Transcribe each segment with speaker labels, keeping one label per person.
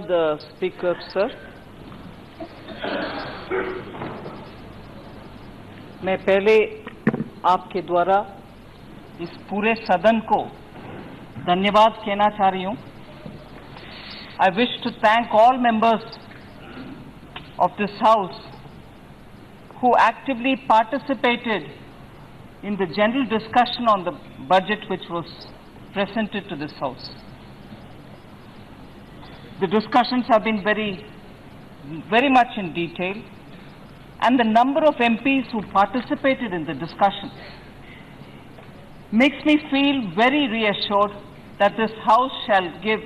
Speaker 1: The Speaker, sir. मैं पहले आपके द्वारा इस पूरे सदन को धन्यवाद कहना चाह रही हूं। I wish to thank all members of this House who actively participated in the general discussion on the budget which was presented to this House. The discussions have been very much in detail, and the number of MPs who participated in the discussion makes me feel very reassured that this House shall give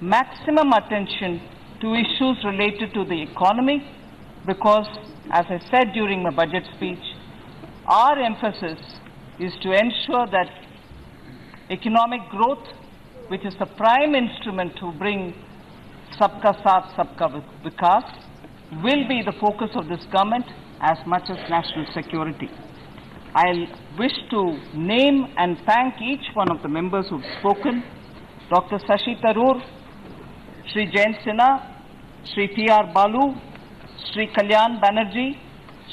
Speaker 1: maximum attention to issues related to the economy, because, as I said during my budget speech, our emphasis is to ensure that economic growth, which is the prime instrument to bring Sabka Saath, Sabka Vikas, will be the focus of this government as much as national security. I wish to name and thank each one of the members who have spoken: Dr. Shashi Tharoor, Shri Jain Sinha, Shri T.R. Balu, Shri Kalyan Banerjee,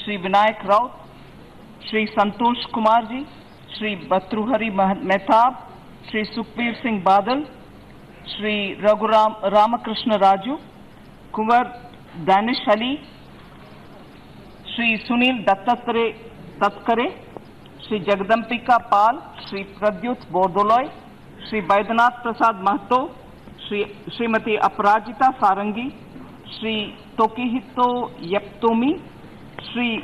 Speaker 1: Shri Vinayak Raut, Shri Santosh Kumarji, Shri Bhatruhari Mehtab, Shri Sukhbir Singh Badal, Shri Ramakrishna Raju, Kumar Danish Ali, Shri Sunil Tatkare, Shri Jagdampika Pal, Shri Pradyut Bordoloi, Shri Baidyanath Prasad Mahato, Srimati Aparajita Sarangi, Shri Tokihito Yeptomi, Shri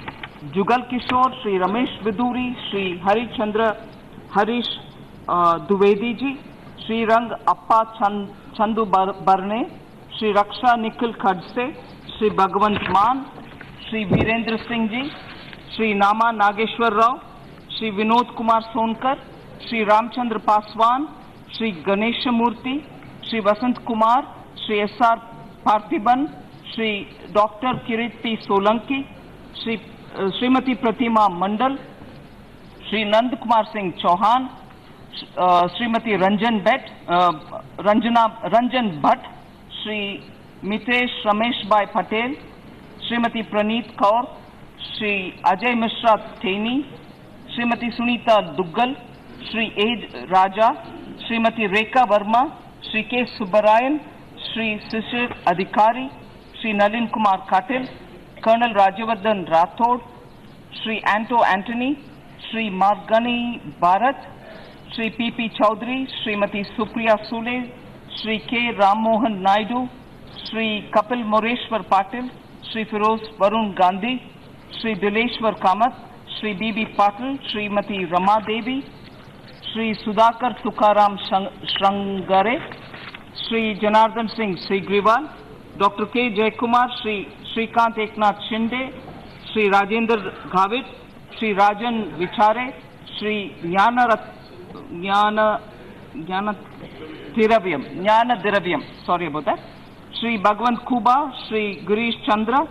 Speaker 1: Jugal Kishore, Shri Ramesh Viduri, Shri Harish Duvedi ji, Shri Rang Appa Chandu Barne, Shri Raksha Nikhil Khadse, Shri Bhagwant Maan, Shri Virendra Singh ji, Shri Nama Nageshwar Rao, Shri Vinod Kumar Sonkar, Shri Ramchandra Paswan, Shri Ganesha Murthy, Shri Vasant Kumar, Shri S.R. Parthiban, Shri Dr. Kirit P. Solanki, Srimati Pratima Mandal, Shri Nand Kumar Singh Chauhan, Srimati Ranjan Bhatt, Shri Mitesh Ramesh Bhai Patel, Srimati Praneet Kaur, Shri Ajay Mishra Theni, Srimati Sunita Duggal, Shri A. Raja, Srimati Rekha Verma, Shri K. Subbarayan, Shri Sishir Adhikari, Shri Nalin Kumar Katil, Colonel Rajavardhan Rathod, Shri Anto Antony, Shri Margani Bharat, Shri P.P. Chaudhary, Srimati Supriya Sule, Shri K. Ram Mohan Naidu, Shri Kapil Moreshwar Patil, Shri Firoz Varun Gandhi, Shri Dileshwar Kamath, Shri B.B. Patil, Srimati Rama Devi, Shri Sudhakar Tukaram Shrangare, Shri Janardhan Singh Sigriwal, Dr. K. Jaikumar, Shri Shrikant Eknath Shinde, Shri Rajendra Ghavit, Shri Rajan Vichare, Shri Jnana Diravyam, sorry about that, Shri Bhagwant Kuba, Shri Girish Chandra,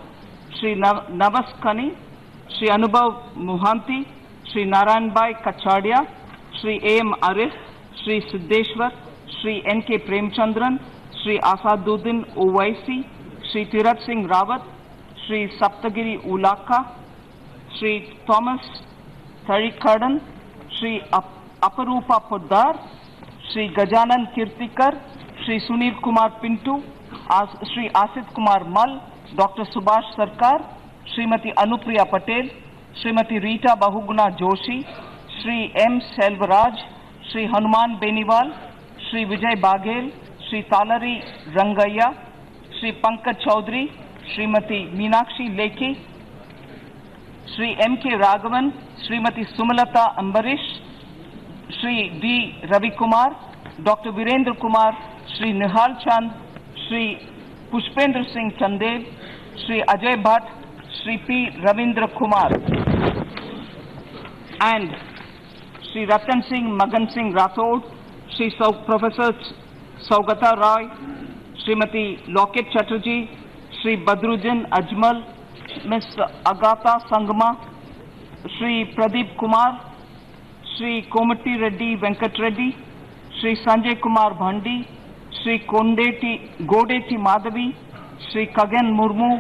Speaker 1: Shri Navas Kani, Shri Anubhav Mohanty, Shri Narayan Bhai Kachadia, Shri A.M. Arif, Shri Siddeshwar, Shri N.K. Premchandran, Shri Asaduddin Owaisi, Shri Tirat Singh Rawat, Shri Saptagiri Ulaka, Shri Thomas Tharikadan, Shri Aparupa Poddar, Shri Gajanan Kirtikar, Shri Sunil Kumar Pintu, Shri Asit Kumar Mal, Dr. Subhash Sarkar, Srimati Anupriya Patel, Srimati Rita Bahuguna Joshi, Shri M. Selvaraj, Shri Hanuman Beniwal, Shri Vijay Baghel, Shri Talari Rangaya, Shri Pankaj Chaudhary, Srimati Meenakshi Lekhi, Shri M. K. Raghavan, Srimati Sumalata Ambarish, Shri D. Ravi Kumar, Dr. Virendra Kumar, Shri Nihal Chand, Shri Pushpendra Singh Chandel, Shri Ajay Bhatt, Shri P. Ravindra Kumar, and Shri Ratan Singh Magan Singh Rathod, Shri Professor Saugata Roy, Srimati Loket Chatterjee, Shri Badruddin Ajmal, Ms. Agatha Sangma, Shri Pradeep Kumar, Shri Komati Reddy Venkat Reddy, Shri Sanjay Kumar Bhandi, Shri Godeti Madhavi, Shri Kagan Murmu,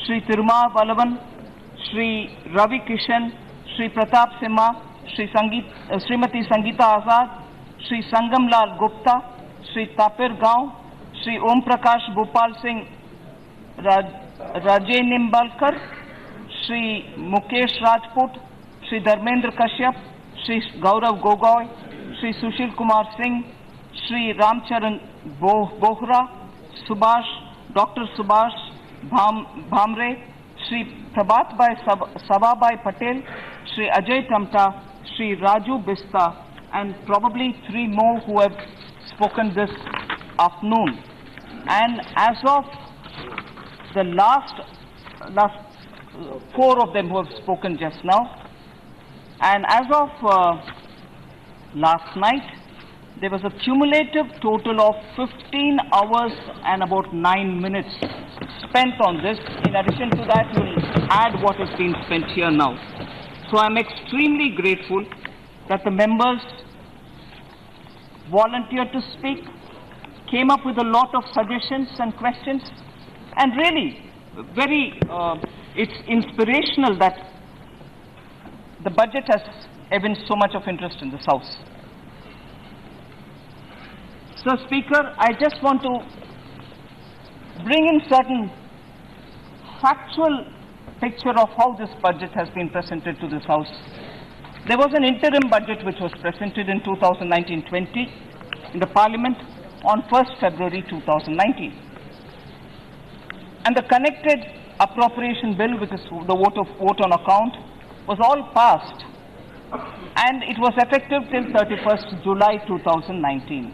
Speaker 1: Shri Tiruma Balavan, Shri Ravi Kishan, Shri Pratap Simha, Srimati Sangeeta Azad, Shri Sangamlal Gupta, Shri Tapir Gaon, Shri Om Prakash Bhupal Singh Rajay Nimbalkar, Shri Mukesh Rajput, Shri Dharmendra Kashyap, Shri Gaurav Gogoi, Shri Sushil Kumar Singh, Shri Ramcharan Bohra, Dr. Subhash Bhamre, Shri Prabhat Sababai Patel, Shri Ajay Tamta, Shri Raju Bista, and probably three more who have spoken this afternoon. And as of the last four of them who have spoken just now, and as of last night, there was a cumulative total of 15 hours and about 9 minutes spent on this. In addition to that, you will add what has been spent here now. So I am extremely grateful that the members volunteered to speak, came up with a lot of suggestions and questions, and really it's inspirational that the budget has evinced so much of interest in this House. So, Speaker, I just want to bring in certain factual picture of how this budget has been presented to this House. There was an interim budget which was presented in 2019-20 in the Parliament on 1st February 2019. And the connected appropriation bill, which is the vote on account, was all passed, and it was effective till 31st July 2019.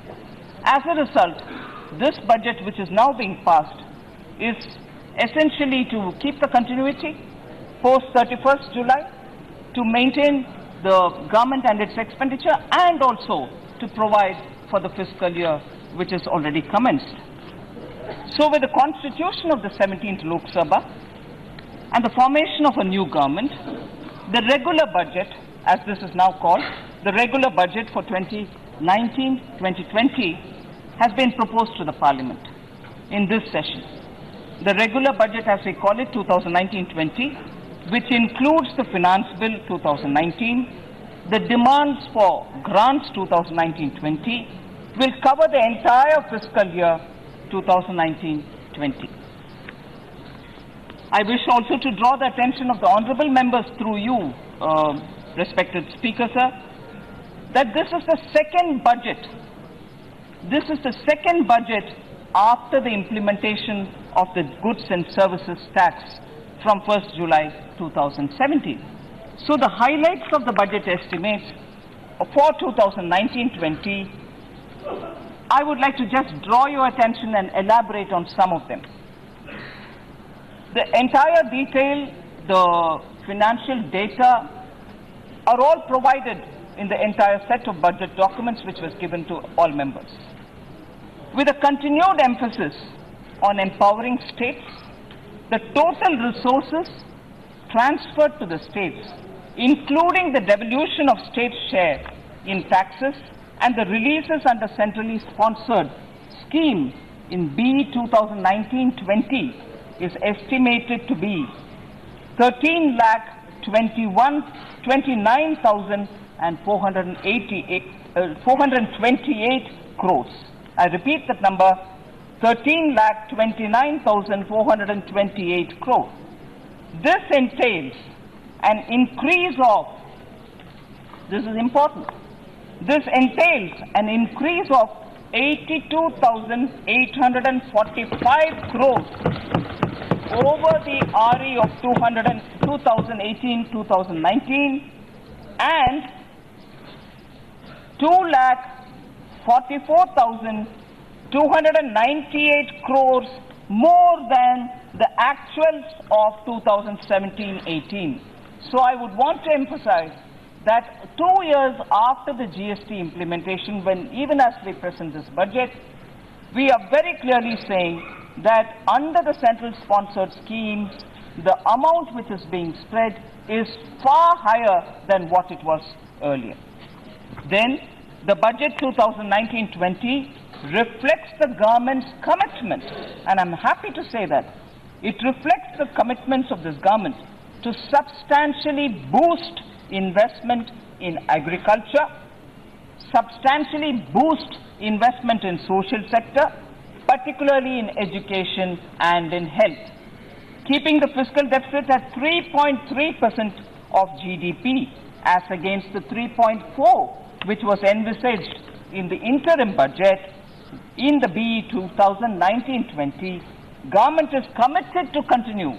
Speaker 1: As a result, this budget which is now being passed is essentially to keep the continuity post 31st July, to maintain the government and its expenditure, and also to provide for the fiscal year which is already commenced. So with the constitution of the 17th Lok Sabha and the formation of a new government, the regular budget, as this is now called, the regular budget for 2019-2020 has been proposed to the Parliament in this session. The regular budget, as we call it, 2019-20, which includes the Finance Bill 2019, the demands for grants 2019-20, will cover the entire fiscal year 2019-20. I wish also to draw the attention of the honourable members through you, respected Speaker, sir, that this is the second budget. This is the second budget after the implementation of the Goods and Services Tax from 1st July 2017. So the highlights of the budget estimates for 2019-20, I would like to just draw your attention and elaborate on some of them. The entire detail, the financial data are all provided in the entire set of budget documents which was given to all members. With a continued emphasis on empowering states, the total resources transferred to the states, including the devolution of state share in taxes and the releases under centrally sponsored scheme in B 2019-20 is estimated to be 13,29,428 crores. I repeat that number, 13,29,428 crores. This entails an increase of, this is important, this entails an increase of 82,845 crores over the RE of 2018-2019 and 2,44,298 crores more than the actuals of 2017-18. So I would want to emphasize that 2 years after the GST implementation, when even as we present this budget, we are very clearly saying that under the central sponsored schemes, the amount which is being spread is far higher than what it was earlier. Then the budget 2019-20 reflects the government's commitment, and I'm happy to say that. It reflects the commitments of this government to substantially boost investment in agriculture, substantially boost investment in social sector, particularly in education and in health, keeping the fiscal deficit at 3.3% of GDP as against the 3.4% which was envisaged in the interim budget. In the BE 2019-20, government is committed to continue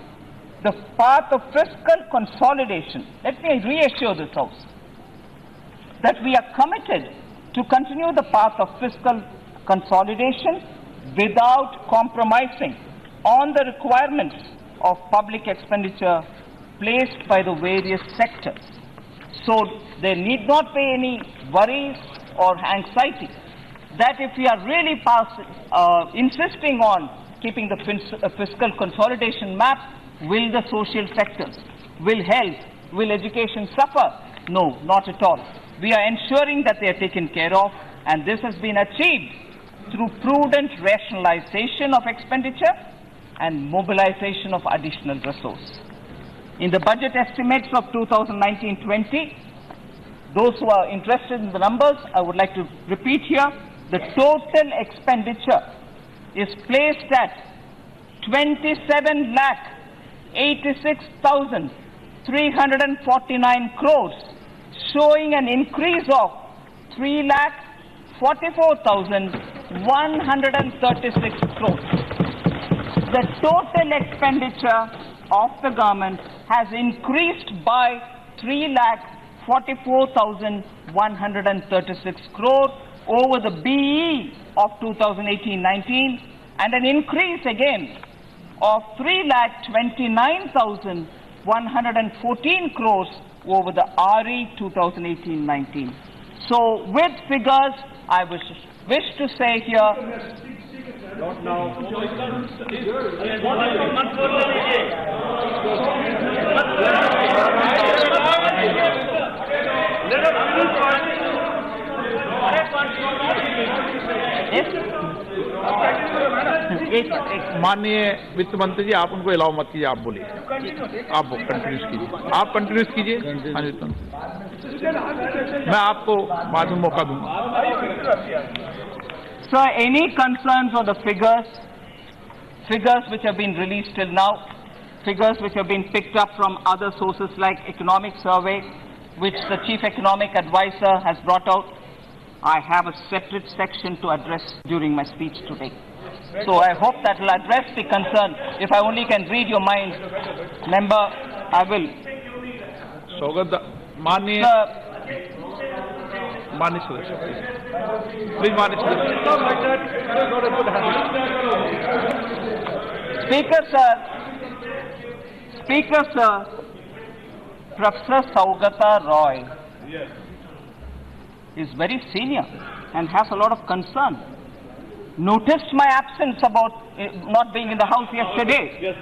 Speaker 1: the path of fiscal consolidation. Let me reassure this House that we are committed to continue the path of fiscal consolidation without compromising on the requirements of public expenditure placed by the various sectors. So there need not be any worries or anxiety that if we are really insisting on keeping the fiscal consolidation map, will the social sectors, will health, will education suffer? No, not at all. We are ensuring that they are taken care of, and this has been achieved through prudent rationalization of expenditure and mobilization of additional resources. In the budget estimates of 2019-20, those who are interested in the numbers, I would like to repeat here, the total expenditure is placed at 27,86,349 crores, showing an increase of 3,44,136 crores. The total expenditure of the government has increased by 3,44,136 crores over the BE of 2018-19, and an increase again of 3,29,114 crores over the RE 2018-19. So with figures, I wish to say here,
Speaker 2: not now.
Speaker 3: माननीय वित्त मंत्री जी, आप उनको allow मत कीजिए, आप बोलिए, आप कंटिन्यूस कीजिए, आप कंटिन्यूस कीजिए। हाँ जी, मैं आपको बाद में मौका दूंगा।
Speaker 1: Sir, any concerns on the figures which have been released till now, figures which have been picked up from other sources like economic survey, which the chief economic advisor has brought out? I have a separate section to address during my speech today. So I hope that will address the concern. If I only can read your mind, member, I will.
Speaker 3: माननीय सदस्य, please माननीय सदस्य।
Speaker 1: Speaker sir, Professor Saugata Roy is very senior and has a lot of concern. Noticed my absence about not being in the House yesterday.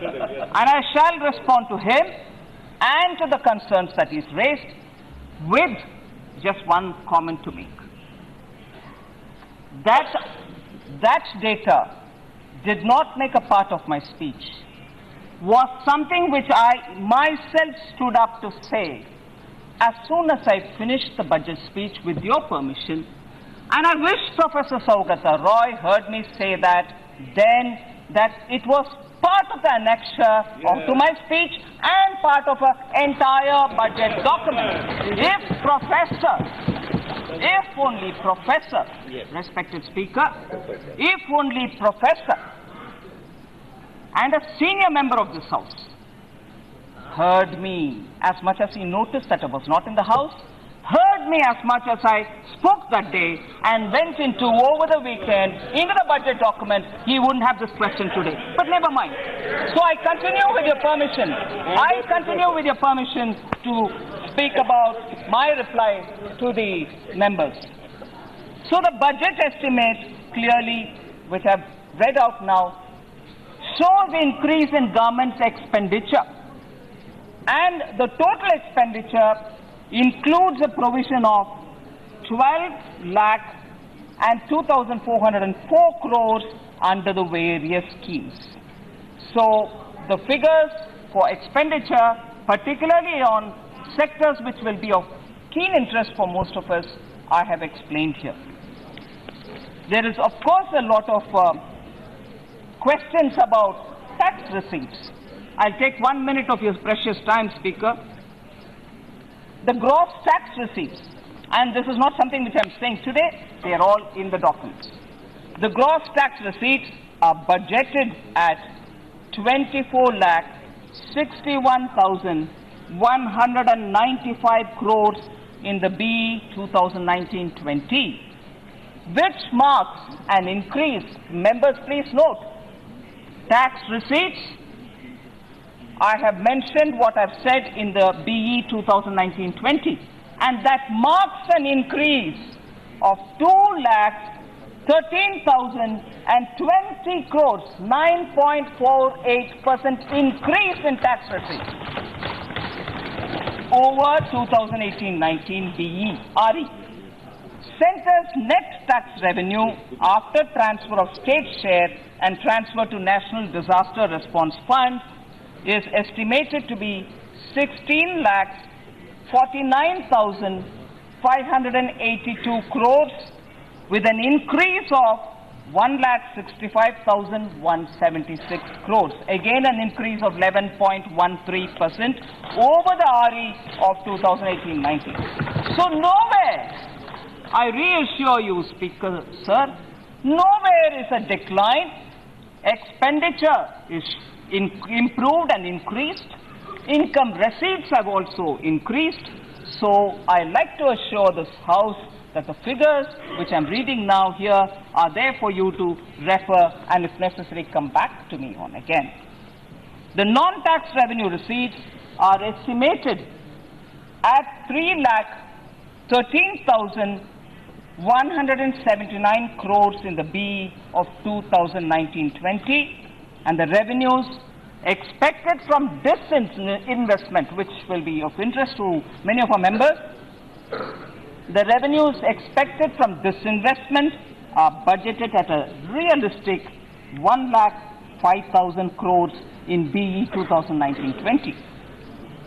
Speaker 1: And I shall respond to him and to the concerns that he's raised with just one comment to make. That data did not make a part of my speech, was something which I myself stood up to say as soon as I finished the budget speech, with your permission. And I wish Professor Saugata Roy heard me say that then, that it was part of the annexure to my speech and part of an entire budget document. If only Professor, respected Speaker, if only Professor and a senior member of this House heard me as much as he noticed that I was not in the House, heard me as much as I spoke that day and went into over the weekend into the budget document, he wouldn't have this question today. But never mind. So I continue with your permission. To speak about my reply to the members. So the budget estimate clearly, which I've read out now, shows increase in government's expenditure. And the total expenditure includes a provision of and 2,404 crores under the various schemes. So the figures for expenditure, particularly on sectors which will be of keen interest for most of us, I have explained here. There is, of course, a lot of questions about tax receipts. I'll take 1 minute of your precious time, Speaker. The gross tax receipts, and this is not something which I'm saying today, they are all in the documents. The gross tax receipts are budgeted at 24,61,195 crores in the BE 2019-20, which marks an increase. Members, please note, tax receipts, I have mentioned what I've said in the BE 2019-20, and that marks an increase of 2,13,020 crores, 9.48% increase in tax receipts over 2018-19 BE RE. Centre's net tax revenue after transfer of state share and transfer to National Disaster Response Fund is estimated to be 16,49,582 crores, with an increase of 1,65,176 crores. Again, an increase of 11.13% over the RE of 2018-19. So nowhere, I reassure you, Speaker, sir, nowhere is a decline. Expenditure is improved and increased. Income receipts have also increased. So I like to assure this House that the figures which I'm reading now here are there for you to refer and, if necessary, come back to me on again. The non-tax revenue receipts are estimated at 3,13,179 crores in the BE of 2019-20, and the revenues expected from disinvestment, which will be of interest to many of our members. The revenues expected from disinvestment are budgeted at a realistic 1,05,000 crores in BE 2019-20.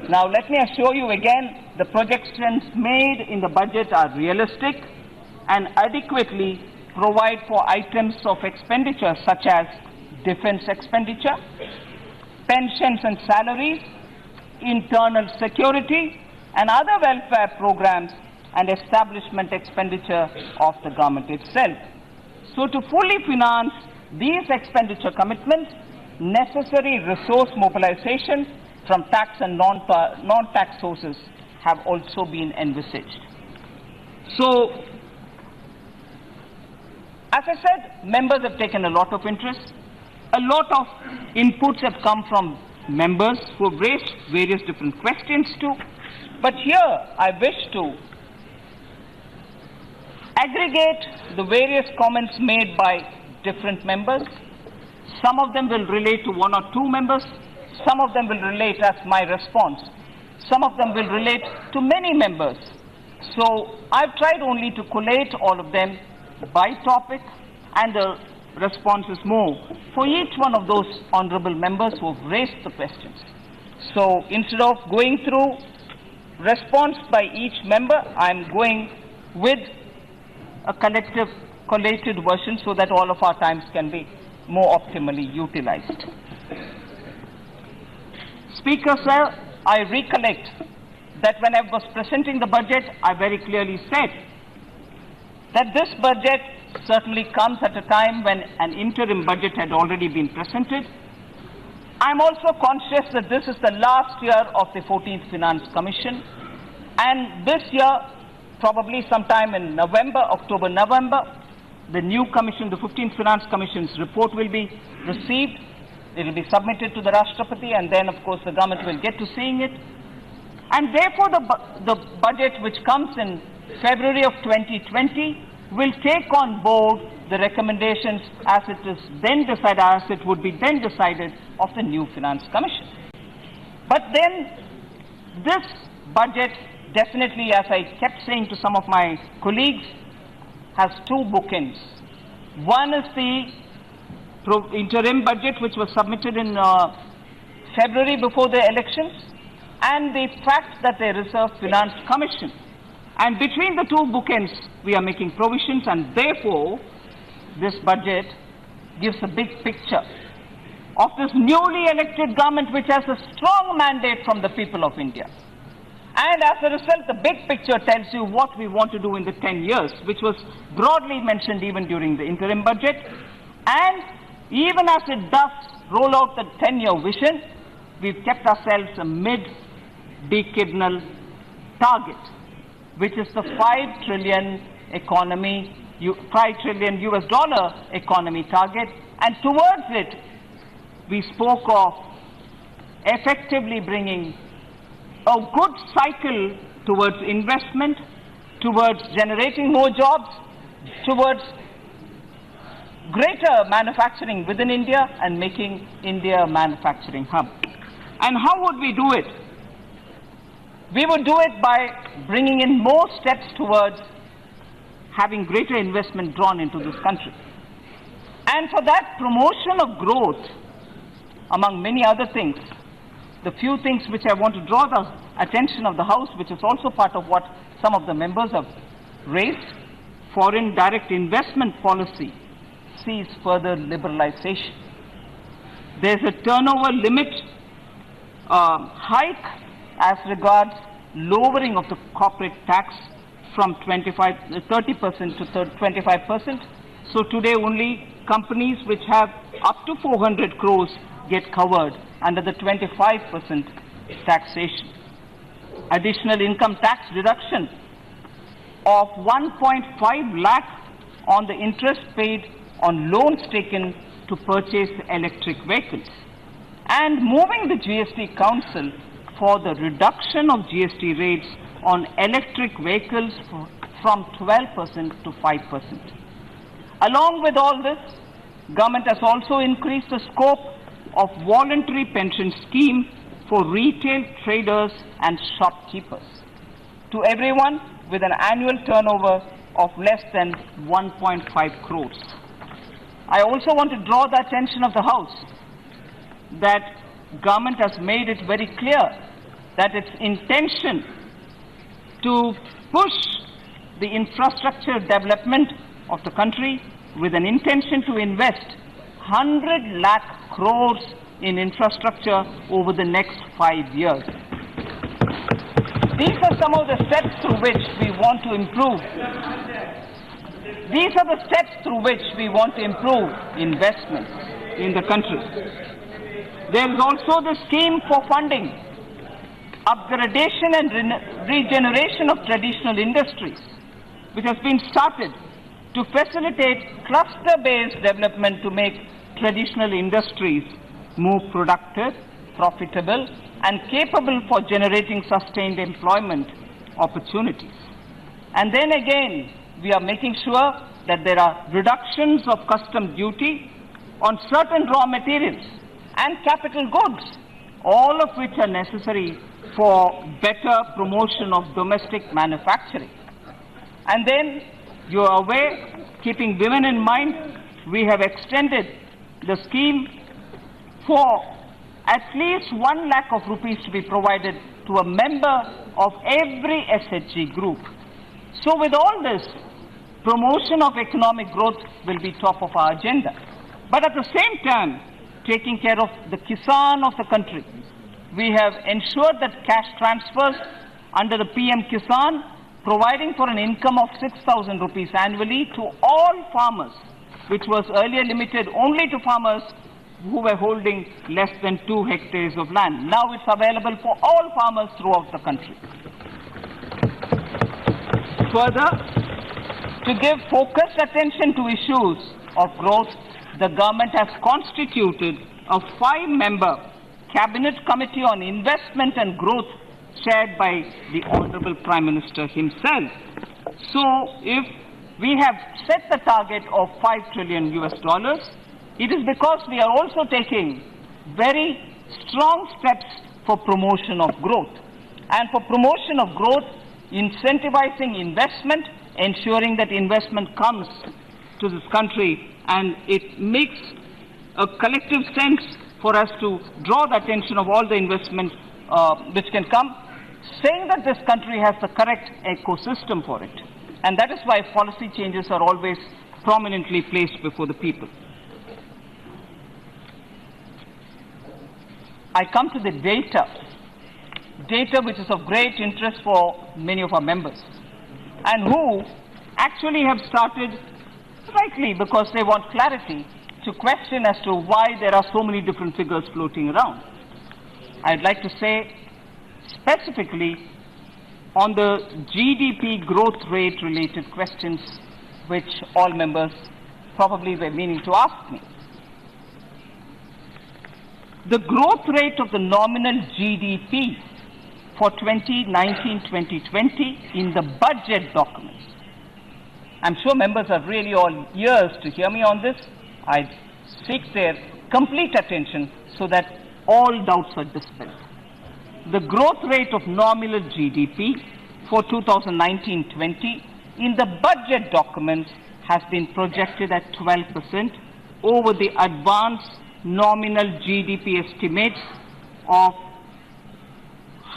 Speaker 1: Now let me assure you again, the projections made in the budget are realistic and adequately provide for items of expenditure such as defense expenditure, pensions and salaries, internal security, and other welfare programs and establishment expenditure of the government itself. So to fully finance these expenditure commitments, necessary resource mobilization from tax and non-tax sources have also been envisaged. So, as I said, members have taken a lot of interest. A lot of inputs have come from members who have raised various different questions too. But here I wish to aggregate the various comments made by different members. Some of them will relate to one or two members. Some of them will relate as my response. Some of them will relate to many members. So I've tried only to collate all of them by topic, and the response is more for each one of those honorable members who have raised the questions. So instead of going through response by each member, I'm going with a collated version so that all of our times can be more optimally utilized. Speaker, sir, I recollect that when I was presenting the budget, I very clearly said that this budget certainly comes at a time when an interim budget had already been presented. I'm also conscious that this is the last year of the 14th Finance Commission, and this year, probably sometime in October, November, the new commission, the 15th Finance Commission's report will be received. It will be submitted to the Rashtrapati, and then, of course, the government will get to seeing it. And therefore, the budget which comes in February of 2020 will take on board the recommendations as it is then decided, as it would be then decided of the new Finance Commission. But then, this budget definitely, as I kept saying to some of my colleagues, has two bookends. One is the interim budget, which was submitted in February before the elections, and the fact that there is a finance commission. And between the two bookends, we are making provisions, and therefore, this budget gives a big picture of this newly elected government, which has a strong mandate from the people of India. And as a result, the big picture tells you what we want to do in the 10 years, which was broadly mentioned even during the interim budget. And even as it does roll out the 10-year vision, we've kept ourselves a mid-decadal target, which is the 5 trillion economy, $5 trillion US economy target. And towards it, we spoke of effectively bringing a good cycle towards investment, towards generating more jobs, towards greater manufacturing within India and making India a manufacturing hub. And how would we do it? We would do it by bringing in more steps towards having greater investment drawn into this country. And for that, promotion of growth, among many other things, the few things which I want to draw the attention of the House, which is also part of what some of the members have raised, foreign direct investment policy sees further liberalization. There's a turnover limit hike as regards lowering of the corporate tax from 30% to 25%. So today only companies which have up to 400 crores get covered under the 25% taxation. Additional income tax deduction of 1.5 lakh on the interest paid on loans taken to purchase electric vehicles. And moving the GST Council for the reduction of GST rates on electric vehicles from 12% to 5%. Along with all this, government has also increased the scope of voluntary pension scheme for retail traders and shopkeepers to everyone with an annual turnover of less than 1.5 crores. I also want to draw the attention of the House that government has made it very clear that its intention to push the infrastructure development of the country with an intention to invest 100 lakh crores in infrastructure over the next 5 years. These are some of the steps through which we want to improve. These are the steps through which we want to improve investment in the country. There is also the scheme for funding upgradation and regeneration of traditional industries, which has been started to facilitate cluster-based development to make traditional industries more productive, profitable, and capable for generating sustained employment opportunities. And then again, we are making sure that there are reductions of custom duty on certain raw materials and capital goods, all of which are necessary for better promotion of domestic manufacturing. And then, you are aware, keeping women in mind, we have extended the scheme for at least 1 lakh of rupees to be provided to a member of every SHG group. So with all this, promotion of economic growth will be top of our agenda. But at the same time, taking care of the Kisan of the country, we have ensured that cash transfers under the PM Kisan, providing for an income of 6,000 rupees annually to all farmers, which was earlier limited only to farmers who were holding less than 2 hectares of land. Now it's available for all farmers throughout the country. Further, to give focused attention to issues of growth, the government has constituted a 5-member Cabinet Committee on Investment and Growth chaired by the Honorable Prime Minister himself. So, if we have set the target of $5 trillion US, it is because we are also taking very strong steps for promotion of growth. And for promotion of growth, incentivizing investment ensuring that investment comes to this country, and it makes a collective sense for us to draw the attention of all the investments which can come, saying that this country has the correct ecosystem for it. And that is why policy changes are always prominently placed before the people. I come to the data which is of great interest for many of our members, and who actually have started, rightly because they want clarity, to question as to why there are so many different figures floating around. I'd like to say specifically on the GDP growth rate related questions which all members probably were meaning to ask me. The growth rate of the nominal GDP for 2019-2020 in the budget documents. I'm sure members are really all ears to hear me on this. I seek their complete attention so that all doubts are dispelled. The growth rate of nominal GDP for 2019-20 in the budget documents has been projected at 12% over the advanced nominal GDP estimates of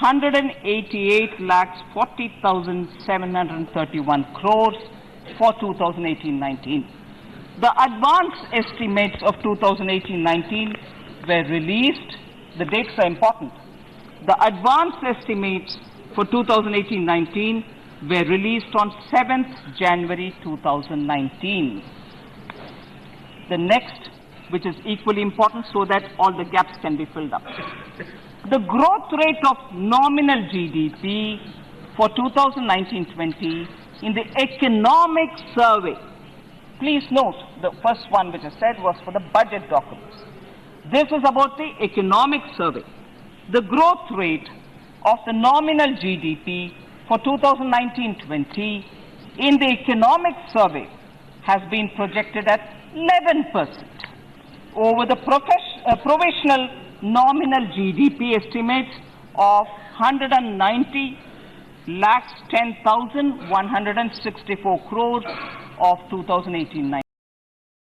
Speaker 1: 188,40,731 crores for 2018-19. The advanced estimates of 2018-19 were released. The dates are important. The advanced estimates for 2018-19 were released on 7th January 2019. The next, which is equally important so that all the gaps can be filled up. The growth rate of nominal GDP for 2019-20 in the economic survey. Please note, the first one which I said was for the budget documents. This is about the economic survey. The growth rate of the nominal GDP for 2019-20 in the economic survey has been projected at 11% over the provisional nominal GDP estimates of 190,10,164 crores of 2018-19.